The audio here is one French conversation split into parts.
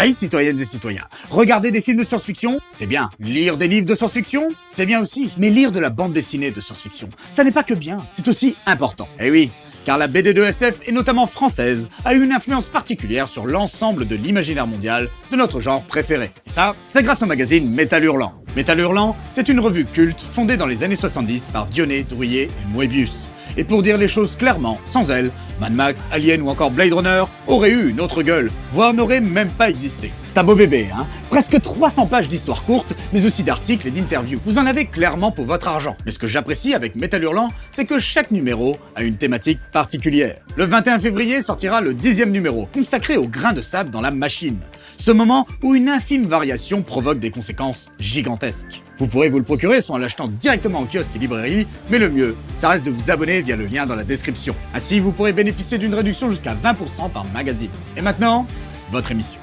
Hey citoyennes et citoyens, regarder des films de science-fiction, c'est bien. Lire des livres de science-fiction, c'est bien aussi. Mais lire de la bande dessinée de science-fiction, ça n'est pas que bien, c'est aussi important. Eh oui, car la BD de SF, et notamment française, a eu une influence particulière sur l'ensemble de l'imaginaire mondial de notre genre préféré. Et ça, c'est grâce au magazine Métal Hurlant. Métal Hurlant, c'est une revue culte fondée dans les années 70 par Dionnet, Drouillet et Moebius. Et pour dire les choses clairement, sans elle, Mad Max, Alien ou encore Blade Runner auraient eu une autre gueule, voire n'auraient même pas existé. C'est un beau bébé, hein. Presque 300 pages d'histoires courtes, mais aussi d'articles et d'interviews. Vous en avez clairement pour votre argent. Mais ce que j'apprécie avec Métal Hurlant, c'est que chaque numéro a une thématique particulière. Le 21 février sortira le 10e numéro, consacré au grain de sable dans la machine. Ce moment où une infime variation provoque des conséquences gigantesques. Vous pourrez vous le procurer soit en l'achetant directement en kiosque et librairie, mais le mieux, ça reste de vous abonner via le lien dans la description. Ainsi, vous pourrez bénéficier d'une réduction jusqu'à 20% par magazine. Et maintenant, votre émission.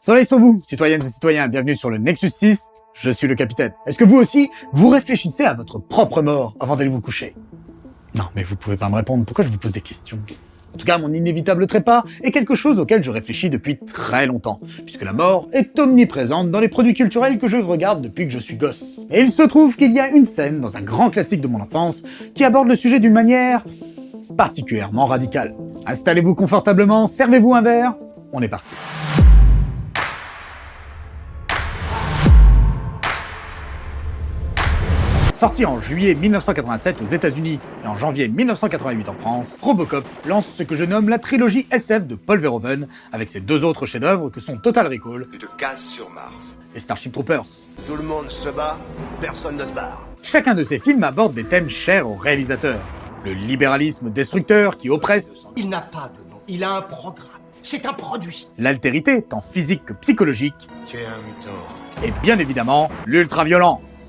Soleil sur vous, citoyennes et citoyens, bienvenue sur le Nexus 6, je suis le capitaine. Est-ce que vous aussi, vous réfléchissez à votre propre mort avant d'aller vous coucher? Non, mais vous pouvez pas me répondre, pourquoi je vous pose des questions? En tout cas, mon inévitable trépas est quelque chose auquel je réfléchis depuis très longtemps, puisque la mort est omniprésente dans les produits culturels que je regarde depuis que je suis gosse. Et il se trouve qu'il y a une scène dans un grand classique de mon enfance qui aborde le sujet d'une manière particulièrement radicale. Installez-vous confortablement, servez-vous un verre, on est parti. Sorti en juillet 1987 aux États-Unis et en janvier 1988 en France, Robocop lance ce que je nomme la trilogie SF de Paul Verhoeven, avec ses deux autres chefs-d'œuvre que sont Total Recall Tu te casses sur Mars. et Starship Troopers. Tout le monde se bat, personne ne se barre. Chacun de ces films aborde des thèmes chers aux réalisateurs. Le libéralisme destructeur qui oppresse, Il n'a pas de nom, il a un programme. C'est un produit. l'altérité, tant physique que psychologique, Tu es un mutant. et bien évidemment, l'ultra-violence.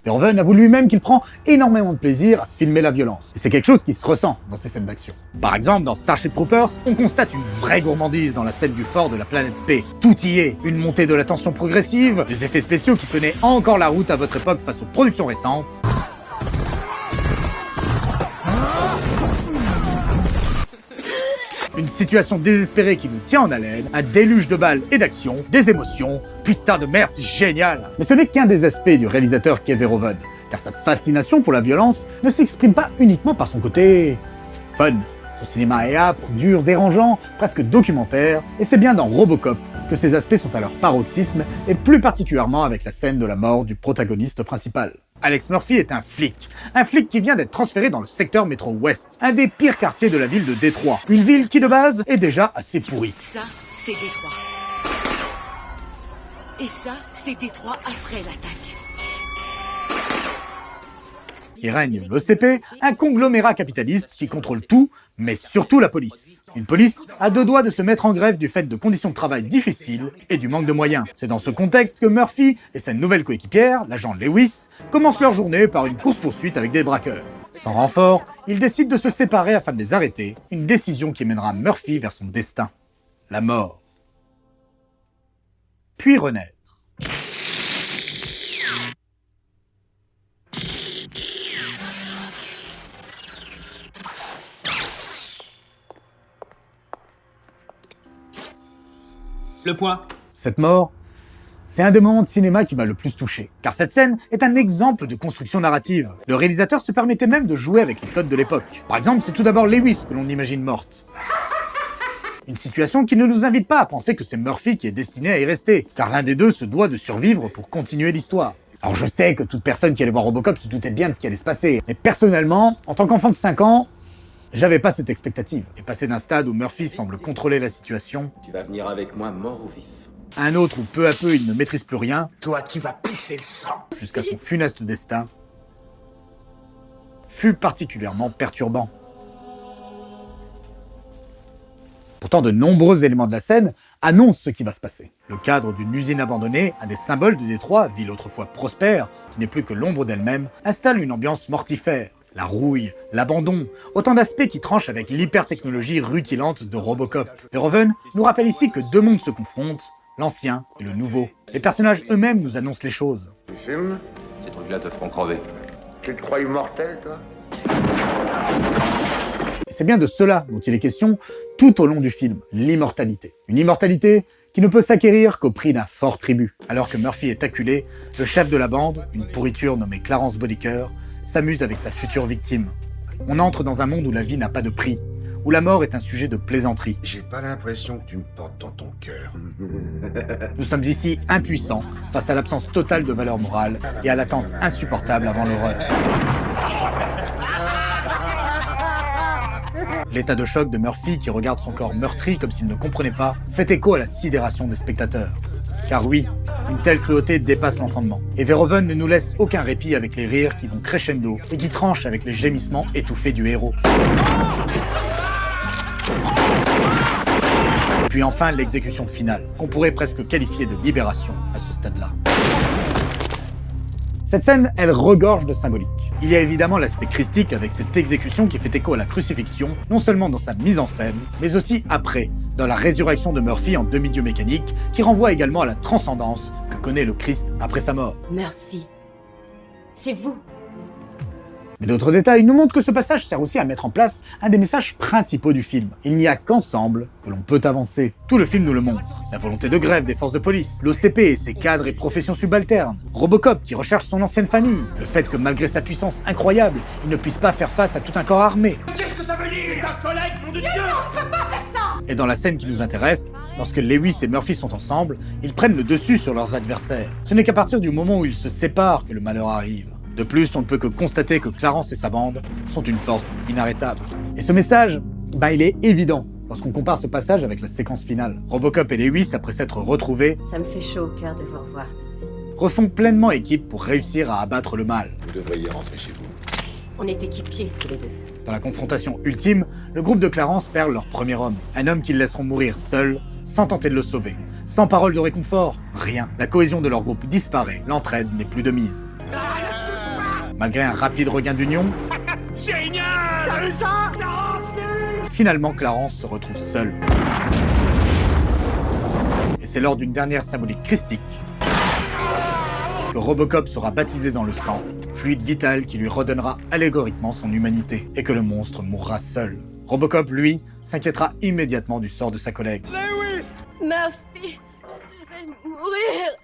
Verhoeven avoue lui-même qu'il prend énormément de plaisir à filmer la violence. Et c'est quelque chose qui se ressent dans ces scènes d'action. Par exemple, dans Starship Troopers, on constate une vraie gourmandise dans la scène du fort de la planète P. Tout y est. Une montée de la tension progressive, des effets spéciaux qui tenaient encore la route à votre époque face aux productions récentes. Une situation désespérée qui nous tient en haleine, un déluge de balles et d'actions, des émotions, putain de merde, c'est génial. Mais ce n'est qu'un des aspects du réalisateur qu'est Verhoeven, car sa fascination pour la violence ne s'exprime pas uniquement par son côté fun. Son cinéma est âpre, dur, dérangeant, presque documentaire, et c'est bien dans Robocop que ces aspects sont à leur paroxysme, et plus particulièrement avec la scène de la mort du protagoniste principal. Alex Murphy est un flic qui vient d'être transféré dans le secteur métro ouest, un des pires quartiers de la ville de Détroit, une ville qui de base est déjà assez pourrie. Ça, c'est Détroit. Et ça, c'est Détroit après l'attaque. Il règne l'OCP, un conglomérat capitaliste qui contrôle tout, mais surtout la police. Une police à deux doigts de se mettre en grève du fait de conditions de travail difficiles et du manque de moyens. C'est dans ce contexte que Murphy et sa nouvelle coéquipière, l'agent Lewis, commencent leur journée par une course-poursuite avec des braqueurs. Sans renfort, ils décident de se séparer afin de les arrêter, une décision qui mènera Murphy vers son destin, la mort. Puis renaître. Le point. Cette mort, c'est un des moments de cinéma qui m'a le plus touché, car cette scène est un exemple de construction narrative. Le réalisateur se permettait même de jouer avec les codes de l'époque. Par exemple, c'est tout d'abord Lewis que l'on imagine morte. Une situation qui ne nous invite pas à penser que c'est Murphy qui est destiné à y rester, car l'un des deux se doit de survivre pour continuer l'histoire. Alors je sais que toute personne qui allait voir Robocop se doutait bien de ce qui allait se passer, mais personnellement, en tant qu'enfant de 5 ans, j'avais pas cette expectative. Et passer d'un stade où Murphy semble contrôler la situation, Tu vas venir avec moi mort ou vif. à un autre où peu à peu il ne maîtrise plus rien, Toi, tu vas pisser le sang. jusqu'à son funeste destin, fut particulièrement perturbant. Pourtant, de nombreux éléments de la scène annoncent ce qui va se passer. Le cadre d'une usine abandonnée, un des symboles de Détroit, ville autrefois prospère, qui n'est plus que l'ombre d'elle-même, installe une ambiance mortifère. la rouille, l'abandon, autant d'aspects qui tranchent avec l'hypertechnologie rutilante de Robocop. Verhoeven nous rappelle ici que deux mondes se confrontent, l'ancien et le nouveau. Les personnages eux-mêmes nous annoncent les choses. Tu fumes? Ces trucs-là te feront crever. Tu te crois immortel, toi? Et c'est bien de cela dont il est question tout au long du film, l'immortalité. Une immortalité qui ne peut s'acquérir qu'au prix d'un fort tribut. Alors que Murphy est acculé, le chef de la bande, une pourriture nommée Clarence Bodicker, s'amuse avec sa future victime. On entre dans un monde où la vie n'a pas de prix, où la mort est un sujet de plaisanterie. J'ai pas l'impression que tu me portes dans ton cœur. Nous sommes ici impuissants face à l'absence totale de valeur morale et à l'attente insupportable avant l'horreur. L'état de choc de Murphy, qui regarde son corps meurtri comme s'il ne comprenait pas, fait écho à la sidération des spectateurs. Car oui, une telle cruauté dépasse l'entendement. Et Verhoeven ne nous laisse aucun répit avec les rires qui vont crescendo et qui tranchent avec les gémissements étouffés du héros. Puis enfin l'exécution finale, qu'on pourrait presque qualifier de libération à ce stade-là. Cette scène, elle regorge de symbolique. Il y a évidemment l'aspect christique avec cette exécution qui fait écho à la crucifixion, non seulement dans sa mise en scène, mais aussi après, dans la résurrection de Murphy en demi-dieu mécanique, qui renvoie également à la transcendance que connaît le Christ après sa mort. Murphy, c'est vous. Mais d'autres détails nous montrent que ce passage sert aussi à mettre en place un des messages principaux du film. Il n'y a qu'ensemble que l'on peut avancer. Tout le film nous le montre. La volonté de grève des forces de police, l'OCP et ses cadres et professions subalternes, Robocop qui recherche son ancienne famille, le fait que malgré sa puissance incroyable, il ne puisse pas faire face à tout un corps armé. Qu'est-ce que ça veut dire? C'est un collègue, nom de Dieu! Et dans la scène qui nous intéresse, lorsque Lewis et Murphy sont ensemble, ils prennent le dessus sur leurs adversaires. Ce n'est qu'à partir du moment où ils se séparent que le malheur arrive. De plus, on ne peut que constater que Clarence et sa bande sont une force inarrêtable. Et ce message, il est évident lorsqu'on compare ce passage avec la séquence finale. Robocop et Lewis, après s'être retrouvés, Ça me fait chaud au cœur de vous revoir. refont pleinement équipe pour réussir à abattre le mal. Vous devriez rentrer chez vous. On est équipiers tous les deux. Dans la confrontation ultime, le groupe de Clarence perd leur premier homme. Un homme qu'ils laisseront mourir seul, sans tenter de le sauver. Sans parole de réconfort, rien. La cohésion de leur groupe disparaît, l'entraide n'est plus de mise. Malgré un rapide regain d'union, Génial! T'as vu ça? finalement Clarence se retrouve seul. Et c'est lors d'une dernière symbolique christique que Robocop sera baptisé dans le sang, fluide vital qui lui redonnera allégoriquement son humanité, et que le monstre mourra seul. Robocop, lui, s'inquiétera immédiatement du sort de sa collègue. Murphy, je vais mourir.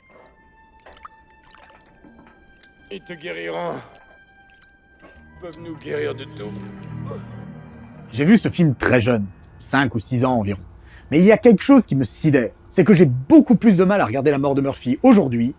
Ils te guériront. Ils peuvent nous guérir de tout. J'ai vu ce film très jeune, 5 ou 6 ans environ. Mais il y a quelque chose qui me sidère, c'est que j'ai beaucoup plus de mal à regarder la mort de Murphy aujourd'hui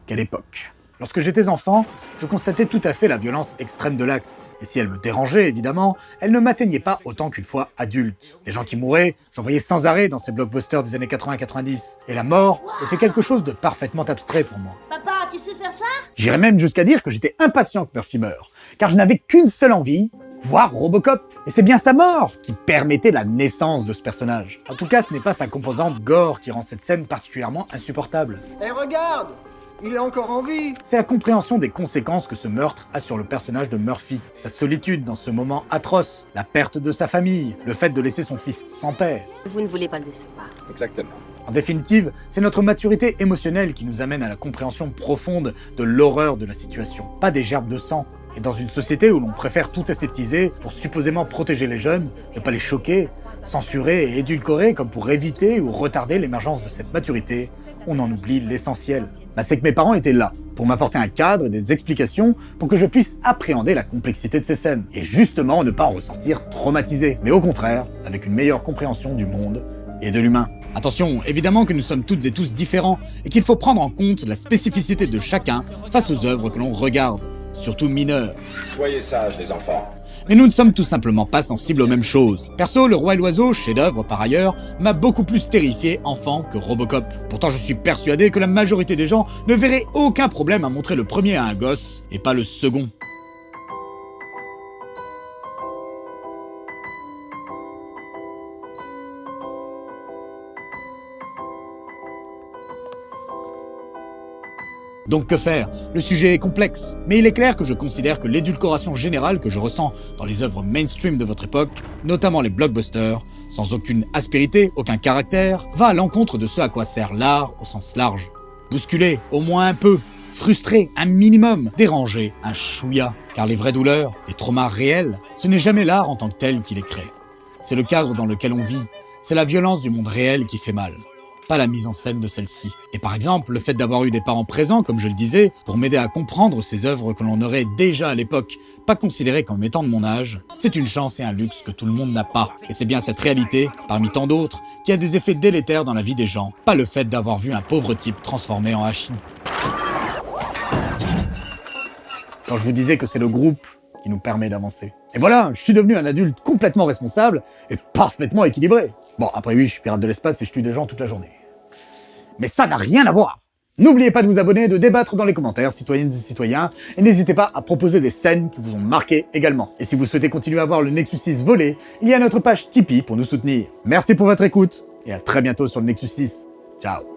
qu'à l'époque. Lorsque j'étais enfant, je constatais tout à fait la violence extrême de l'acte. Et si elle me dérangeait, évidemment, elle ne m'atteignait pas autant qu'une fois adulte. Les gens qui mouraient, j'en voyais sans arrêt dans ces blockbusters des années 80-90. Et la mort était quelque chose de parfaitement abstrait pour moi. Papa, tu sais faire ça? J'irais même jusqu'à dire que j'étais impatient que Murphy meure, car je n'avais qu'une seule envie, voir Robocop. Et c'est bien sa mort qui permettait la naissance de ce personnage. En tout cas, ce n'est pas sa composante gore qui rend cette scène particulièrement insupportable. Eh regarde, il est encore en vie. C'est la compréhension des conséquences que ce meurtre a sur le personnage de Murphy. Sa solitude dans ce moment atroce, la perte de sa famille, le fait de laisser son fils sans père. Vous ne voulez pas le décevoir. Exactement. En définitive, c'est notre maturité émotionnelle qui nous amène à la compréhension profonde de l'horreur de la situation, pas des gerbes de sang. Et dans une société où l'on préfère tout aseptiser pour supposément protéger les jeunes, ne pas les choquer, censurer et édulcorer comme pour éviter ou retarder l'émergence de cette maturité, on en oublie l'essentiel. C'est que mes parents étaient là, pour m'apporter un cadre et des explications pour que je puisse appréhender la complexité de ces scènes, et justement ne pas en ressortir traumatisé, mais au contraire, avec une meilleure compréhension du monde et de l'humain. Attention, évidemment que nous sommes toutes et tous différents, et qu'il faut prendre en compte la spécificité de chacun face aux œuvres que l'on regarde, surtout mineures. Soyez sages, les enfants. Mais nous ne sommes tout simplement pas sensibles aux mêmes choses. Perso, Le Roi et l'Oiseau, chef-d'œuvre par ailleurs, m'a beaucoup plus terrifié enfant que Robocop. Pourtant, je suis persuadé que la majorité des gens ne verraient aucun problème à montrer le premier à un gosse, et pas le second. Donc que faire? Le sujet est complexe, mais il est clair que je considère que l'édulcoration générale que je ressens dans les œuvres mainstream de votre époque, notamment les blockbusters, sans aucune aspérité, aucun caractère, va à l'encontre de ce à quoi sert l'art au sens large. Bousculer, au moins un peu, frustrer, un minimum, déranger, un chouïa, car les vraies douleurs, les traumas réels, ce n'est jamais l'art en tant que tel qui les crée. C'est le cadre dans lequel on vit, c'est la violence du monde réel qui fait mal, pas la mise en scène de celle-ci. Et par exemple, le fait d'avoir eu des parents présents, comme je le disais, pour m'aider à comprendre ces œuvres que l'on aurait déjà à l'époque pas considérées comme étant de mon âge, c'est une chance et un luxe que tout le monde n'a pas. Et c'est bien cette réalité, parmi tant d'autres, qui a des effets délétères dans la vie des gens, pas le fait d'avoir vu un pauvre type transformé en hachis. Quand je vous disais que c'est le groupe qui nous permet d'avancer. Et voilà, je suis devenu un adulte complètement responsable et parfaitement équilibré. Bon, après oui, je suis pirate de l'espace et je tue des gens toute la journée. Mais ça n'a rien à voir. N'oubliez pas de vous abonner, de débattre dans les commentaires, citoyennes et citoyens, et n'hésitez pas à proposer des scènes qui vous ont marqué également. Et si vous souhaitez continuer à voir le Nexus 6 voler, il y a notre page Tipeee pour nous soutenir. Merci pour votre écoute, et à très bientôt sur le Nexus 6. Ciao.